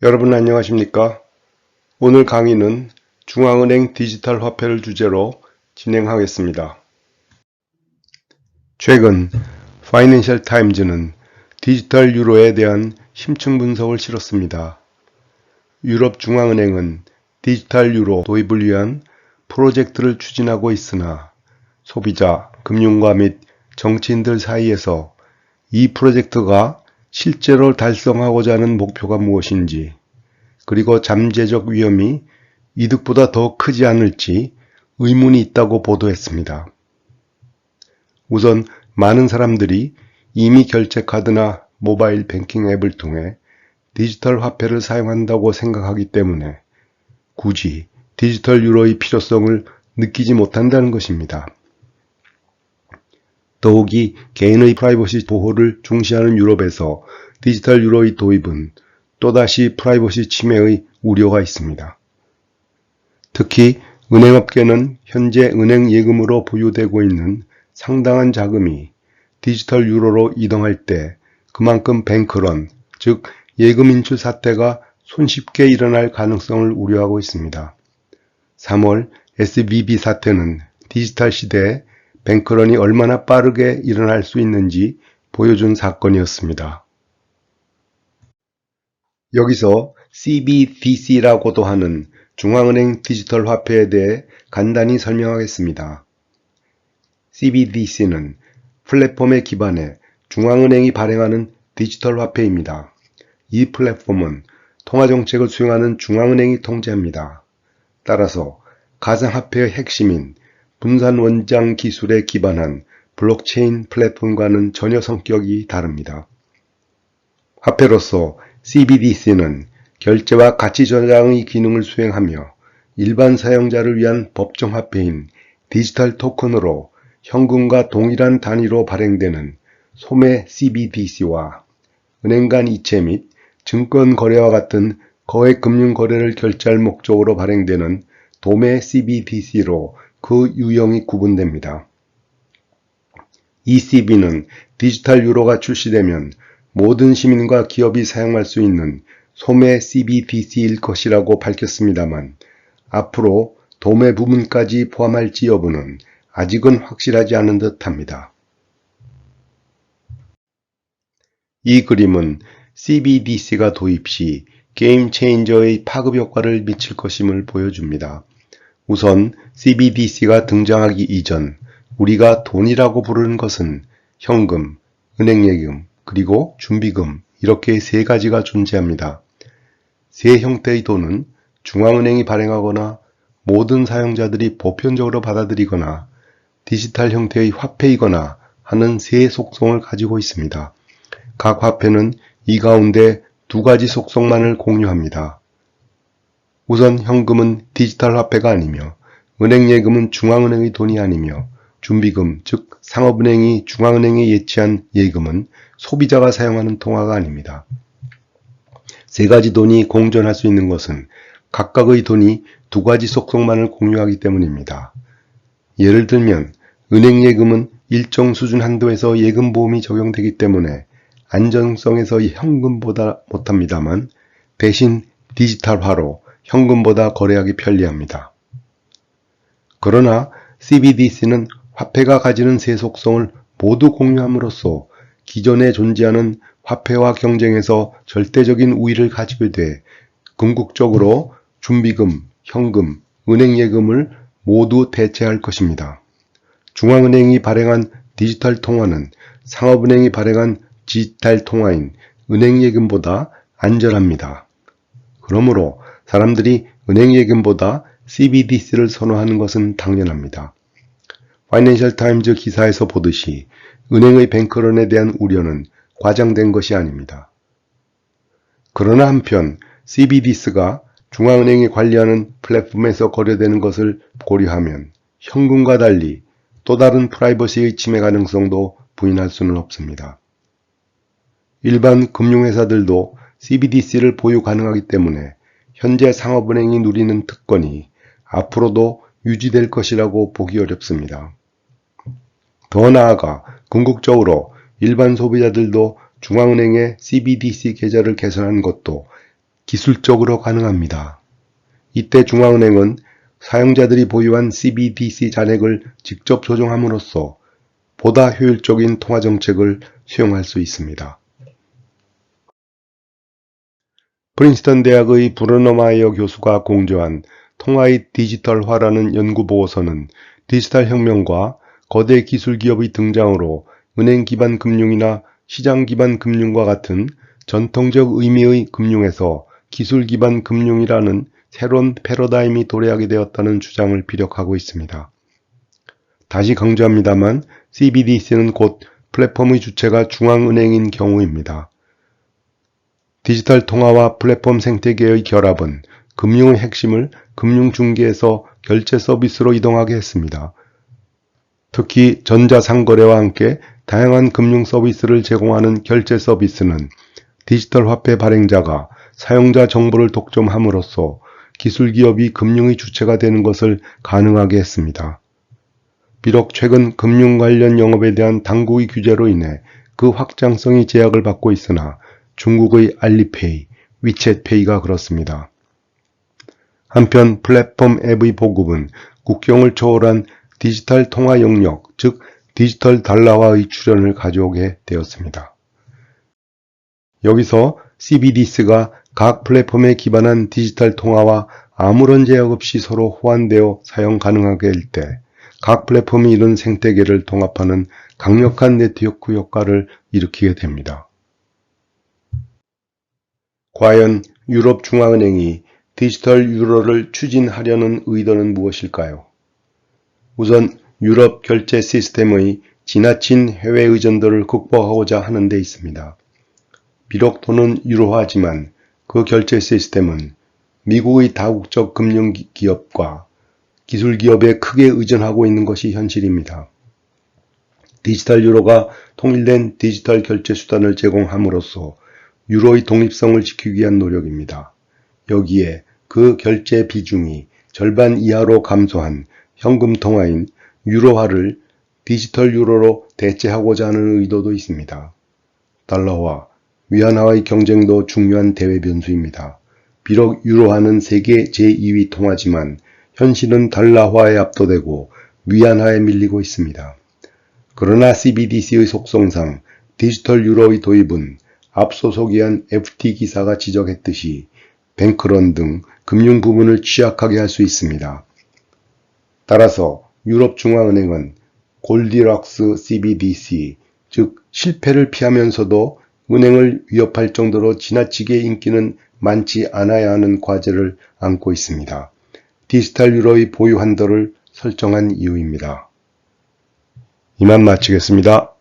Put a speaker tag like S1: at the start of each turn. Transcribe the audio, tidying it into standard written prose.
S1: 여러분 안녕하십니까? 오늘 강의는 중앙은행 디지털 화폐를 주제로 진행하겠습니다. 최근 파이낸셜 타임즈는 디지털 유로에 대한 심층 분석을 실었습니다. 유럽 중앙은행은 디지털 유로 도입을 위한 프로젝트를 추진하고 있으나 소비자, 금융가 및 정치인들 사이에서 이 프로젝트가 실제로 달성하고자 하는 목표가 무엇인지, 그리고 잠재적 위험이 이득보다 더 크지 않을지 의문이 있다고 보도했습니다. 우선 많은 사람들이 이미 결제 카드나 모바일 뱅킹 앱을 통해 디지털 화폐를 사용한다고 생각하기 때문에 굳이 디지털 유로의 필요성을 느끼지 못한다는 것입니다. 더욱이 개인의 프라이버시 보호를 중시하는 유럽에서 디지털 유로의 도입은 또다시 프라이버시 침해의 우려가 있습니다. 특히 은행업계는 현재 은행 예금으로 보유되고 있는 상당한 자금이 디지털 유로로 이동할 때 그만큼 뱅크런, 즉 예금 인출 사태가 손쉽게 일어날 가능성을 우려하고 있습니다. 3월 SVB 사태는 디지털 시대에 뱅크런이 얼마나 빠르게 일어날 수 있는지 보여준 사건이었습니다. 여기서 CBDC라고도 하는 중앙은행 디지털 화폐에 대해 간단히 설명하겠습니다. CBDC는 플랫폼에 기반해 중앙은행이 발행하는 디지털 화폐입니다. 이 플랫폼은 통화정책을 수행하는 중앙은행이 통제합니다. 따라서 가상화폐의 핵심인 분산원장 기술에 기반한 블록체인 플랫폼과는 전혀 성격이 다릅니다. 화폐로서 CBDC는 결제와 가치 저장의 기능을 수행하며 일반 사용자를 위한 법정 화폐인 디지털 토큰으로 현금과 동일한 단위로 발행되는 소매 CBDC와 은행 간 이체 및 증권 거래와 같은 거액 금융 거래를 결제할 목적으로 발행되는 도매 CBDC로 그 유형이 구분됩니다. ECB는 디지털 유로가 출시되면 모든 시민과 기업이 사용할 수 있는 소매 CBDC일 것이라고 밝혔습니다만 앞으로 도매 부분까지 포함할지 여부는 아직은 확실하지 않은 듯합니다. 이 그림은 CBDC가 도입 시 게임 체인저의 파급 효과를 미칠 것임을 보여줍니다. 우선 CBDC가 등장하기 이전 우리가 돈이라고 부르는 것은 현금, 은행예금, 그리고 준비금 이렇게 세 가지가 존재합니다. 세 형태의 돈은 중앙은행이 발행하거나 모든 사용자들이 보편적으로 받아들이거나 디지털 형태의 화폐이거나 하는 세 속성을 가지고 있습니다. 각 화폐는 이 가운데 두 가지 속성만을 공유합니다. 우선 현금은 디지털 화폐가 아니며 은행예금은 중앙은행의 돈이 아니며 준비금, 즉 상업은행이 중앙은행에 예치한 예금은 소비자가 사용하는 통화가 아닙니다. 세 가지 돈이 공존할 수 있는 것은 각각의 돈이 두 가지 속성만을 공유하기 때문입니다. 예를 들면 은행예금은 일정 수준 한도에서 예금보험이 적용되기 때문에 안전성에서 현금보다 못합니다만 대신 디지털화로 현금보다 거래하기 편리합니다. 그러나 CBDC는 화폐가 가지는 세 속성을 모두 공유함으로써 기존에 존재하는 화폐와 경쟁에서 절대적인 우위를 가지게 돼 궁극적으로 준비금, 현금, 은행예금을 모두 대체할 것입니다. 중앙은행이 발행한 디지털 통화는 상업은행이 발행한 디지털 통화인 은행예금보다 안전합니다. 그러므로 사람들이 은행예금보다 CBDC를 선호하는 것은 당연합니다. 파이낸셜 타임즈 기사에서 보듯이 은행의 뱅크런에 대한 우려는 과장된 것이 아닙니다. 그러나 한편 CBDC가 중앙은행이 관리하는 플랫폼에서 거래되는 것을 고려하면 현금과 달리 또 다른 프라이버시의 침해 가능성도 부인할 수는 없습니다. 일반 금융회사들도 CBDC를 보유 가능하기 때문에 현재 상업은행이 누리는 특권이 앞으로도 유지될 것이라고 보기 어렵습니다. 더 나아가 궁극적으로 일반 소비자들도 중앙은행의 CBDC 계좌를 개설하는 것도 기술적으로 가능합니다. 이때 중앙은행은 사용자들이 보유한 CBDC 잔액을 직접 조정함으로써 보다 효율적인 통화 정책을 수용할 수 있습니다. 프린스턴 대학의 브루노 마이어 교수가 공저한 통화의 디지털화라는 연구 보고서는 디지털 혁명과 거대 기술 기업의 등장으로 은행 기반 금융이나 시장 기반 금융과 같은 전통적 의미의 금융에서 기술 기반 금융이라는 새로운 패러다임이 도래하게 되었다는 주장을 피력하고 있습니다. 다시 강조합니다만 CBDC는 곧 플랫폼의 주체가 중앙은행인 경우입니다. 디지털 통화와 플랫폼 생태계의 결합은 금융의 핵심을 금융중개에서 결제 서비스로 이동하게 했습니다. 특히 전자상거래와 함께 다양한 금융 서비스를 제공하는 결제 서비스는 디지털 화폐 발행자가 사용자 정보를 독점함으로써 기술 기업이 금융의 주체가 되는 것을 가능하게 했습니다. 비록 최근 금융 관련 영업에 대한 당국의 규제로 인해 그 확장성이 제약을 받고 있으나 중국의 알리페이, 위챗페이가 그렇습니다. 한편 플랫폼 앱의 보급은 국경을 초월한 디지털 통화 영역, 즉 디지털 달러화의 출현을 가져오게 되었습니다. 여기서 CBDC가 각 플랫폼에 기반한 디지털 통화와 아무런 제약 없이 서로 호환되어 사용 가능하게 할 때 각 플랫폼이 이룬 생태계를 통합하는 강력한 네트워크 효과를 일으키게 됩니다. 과연 유럽 중앙은행이 디지털 유로를 추진하려는 의도는 무엇일까요? 우선 유럽 결제 시스템의 지나친 해외 의존도를 극복하고자 하는 데 있습니다. 비록 돈은 유로화지만 그 결제 시스템은 미국의 다국적 금융기업과 기술기업에 크게 의존하고 있는 것이 현실입니다. 디지털 유로가 통일된 디지털 결제 수단을 제공함으로써 유로의 독립성을 지키기 위한 노력입니다. 여기에 그 결제 비중이 절반 이하로 감소한 현금 통화인 유로화를 디지털 유로로 대체하고자 하는 의도도 있습니다. 달러화, 위안화의 경쟁도 중요한 대외 변수입니다. 비록 유로화는 세계 제2위 통화지만 현실은 달러화에 압도되고 위안화에 밀리고 있습니다. 그러나 CBDC의 속성상 디지털 유로의 도입은 앞서 소개한 FT 기사가 지적했듯이 뱅크런 등 금융 부문을 취약하게 할 수 있습니다. 따라서 유럽 중앙은행은 골디락스 CBDC, 즉 실패를 피하면서도 은행을 위협할 정도로 지나치게 인기는 많지 않아야 하는 과제를 안고 있습니다. 디지털 유로의 보유 한도를 설정한 이유입니다. 이만 마치겠습니다.